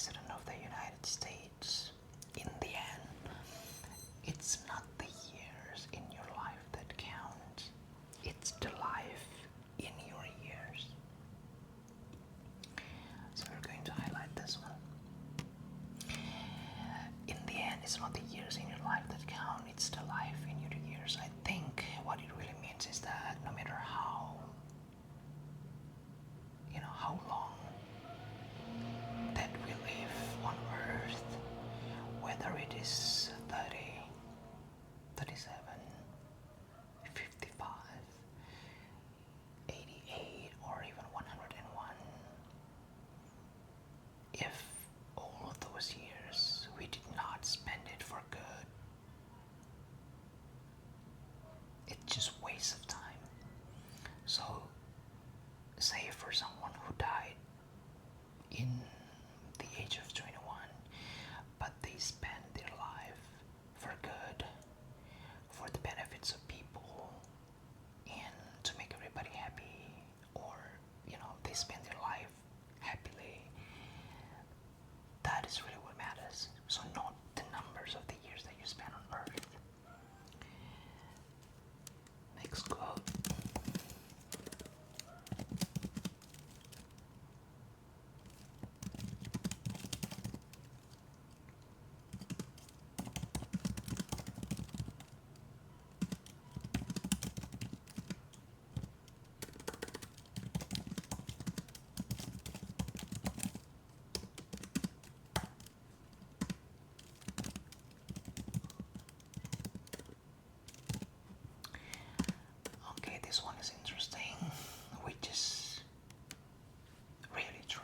President of the United States. In the end, it's not the years in your life that count, it's the life in your years. So we're going to highlight this one. In the end, it's not the years in your life that count, it's the life in your years. I think what it really means is that no matter how long that we live on earth, whether it is 30, 37, 55, 88, or even 101, if all of those years we did not spend it for good, it's just waste of time. So say for someone who died in the age of 21, but they spent their life for good, for the benefits of people, and to make everybody happy, or they spend their life happily. That is really what matters. So not the numbers of the years that you spend on earth. Next quote. Okay, this one is interesting, which is really true.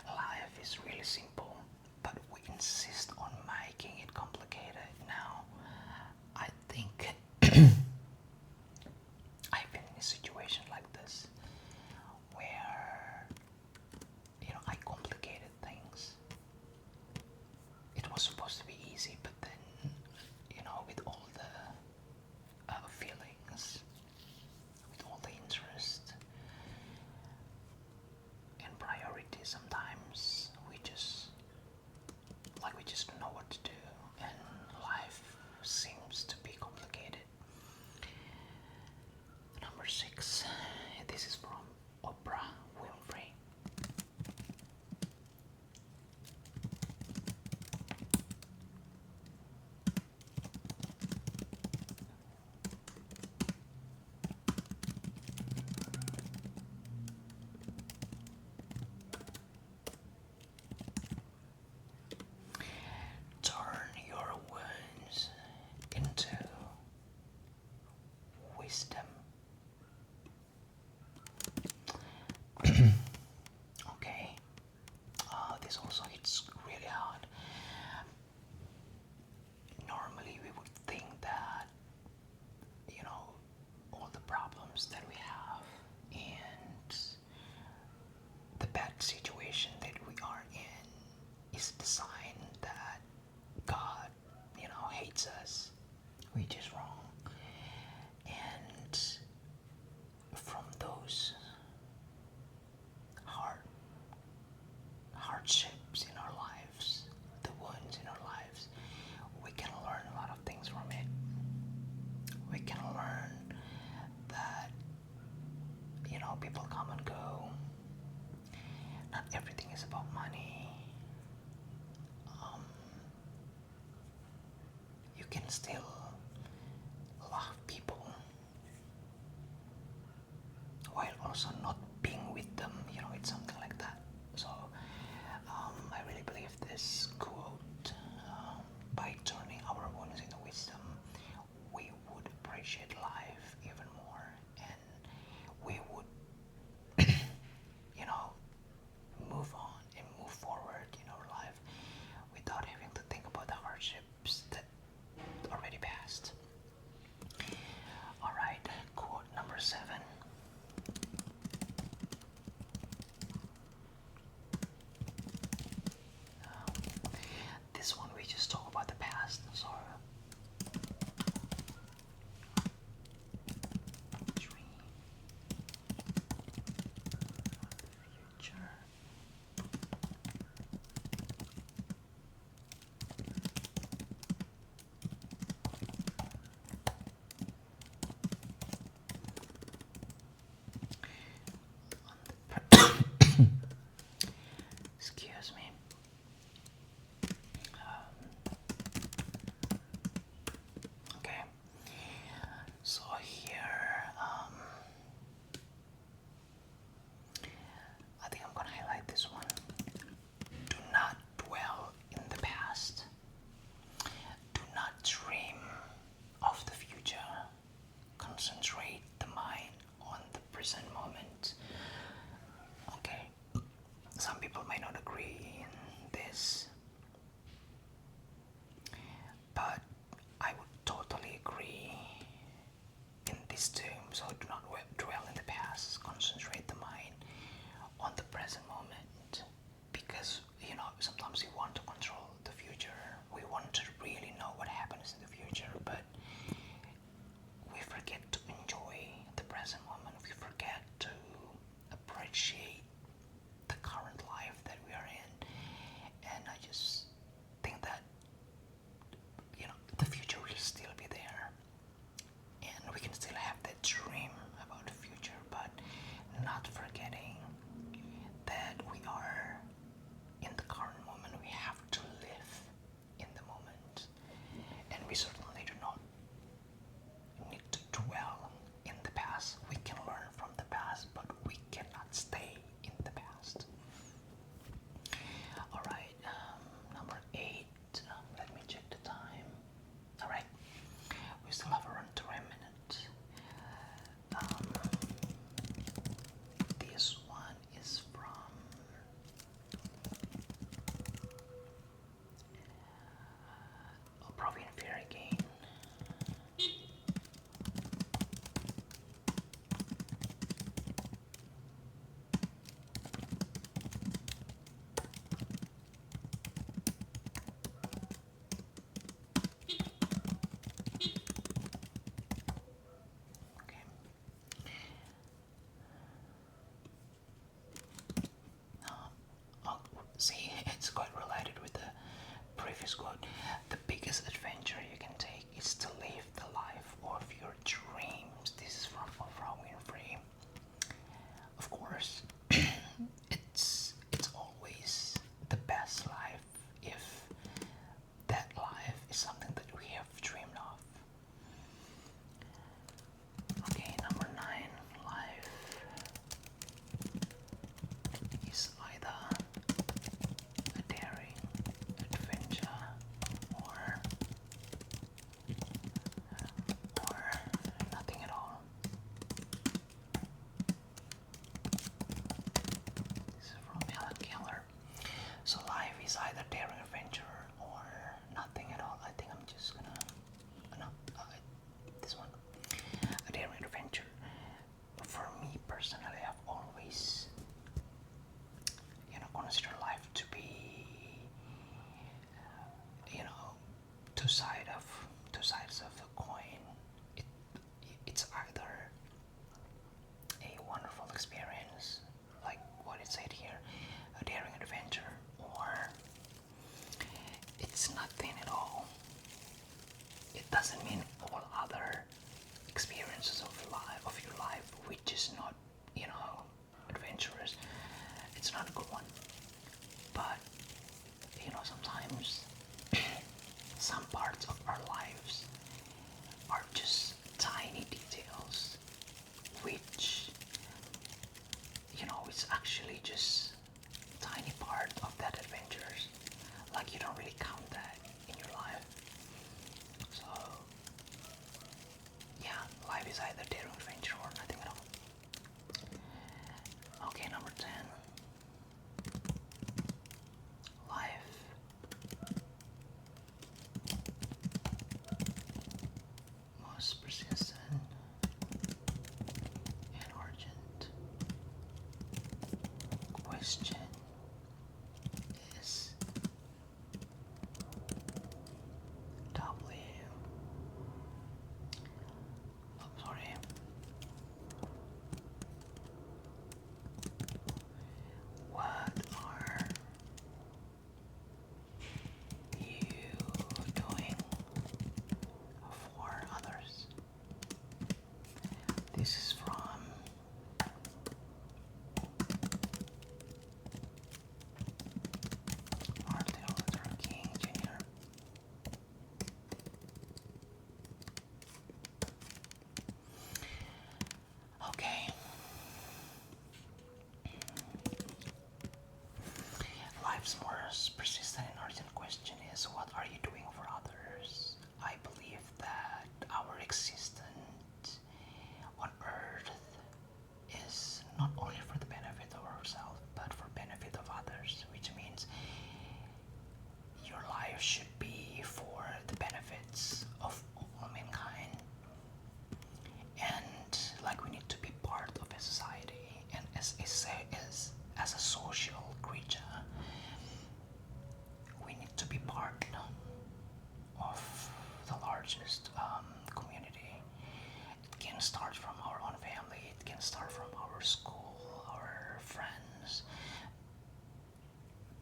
Life is really simple, but we insist on making it complicated. Now, I think I've been in a situation like this where I complicated things. It was supposed to be easy, but then with all the feelings, with all the interest and priorities, sometimes we just don't know what to do, and life seems to be complicated. Number 6. This is from Oprah Winfrey. Turn your wounds into wisdom. Okay, this also hits really hard. Normally, we would think that all the problems that we have and the bad situation that we are in is the sign that God, hates us, which is wrong. And from those hardships in our lives, the wounds in our lives, we can learn a lot of things from it. We can learn that people come and go. Not everything is about money. some people might not agree in this, but I would totally agree in this term. So do not dwell in the past, concentrate the mind on the present moment, because sometimes we want to control the future, we want to really know what happens in the future, but we forget to enjoy the present moment, we forget to appreciate the current life that we are in. And I just think that the future will still be there, and we can still have that dream about the future, but not forgetting that we are in the current moment. We have to live in the moment, and we certainly do not need to dwell in the past. We can learn from the past, but we cannot stay in the past. All right, number 8. Let me check the time. All right, we still have around 3 minutes. This one is from Proving Fear Again. Okay. See, it's quite related with the previous quote. The biggest adventure you can take is to live the life of your dreams. This is from Oprah Winfrey. Of course, it's always the best life if that life is something that we have dreamed of. Okay, number 9. Life is either a daring adventure or nothing at all. This is from Helen Keller. So life is either daring adventure or nothing at all. I think I'm just gonna this one, a daring adventure. For me personally, I've always consider life to be two sides of a coin. It's either a wonderful experience, like what it said here, a daring adventure, or it's nothing at all. It doesn't mean all other experiences of your life which is not adventurous, it's not a good one. But sometimes some parts of our lives are just tiny details which it's actually just tiny part of that adventures, like you don't really count that in your life. So yeah, life is either daring adventure or nothing at all. Okay, number 10. Life most persistent and urgent question is what are you doing for others? This is from Martin Luther King Jr. Okay. Life's most persistent and urgent question is, what are you doing for others? I believe that our existence on earth is not only for the benefit of ourselves, but for benefit of others.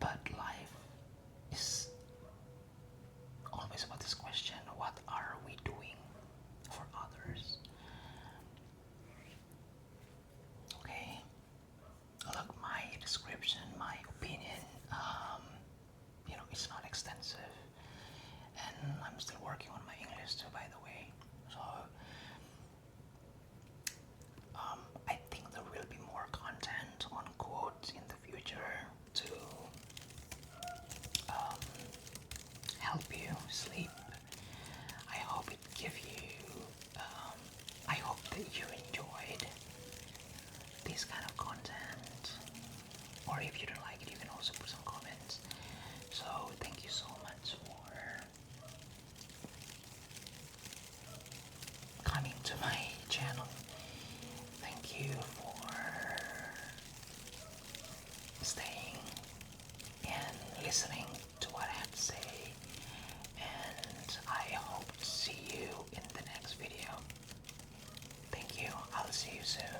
But life is always about this question: what are we doing for others? Okay, look, my description, my opinion, it's not extensive, and I'm still working on my English too, by the way. So I think there will be more content on quotes in the future to help you sleep. I hope it give you. I hope that you enjoyed this kind of content. Or if you don't like it, you can also put some comments. So thank you so much for coming to my channel. Thank you for staying and listening to what I have to say. And I hope to see you in the next video. Thank you. I'll see you soon.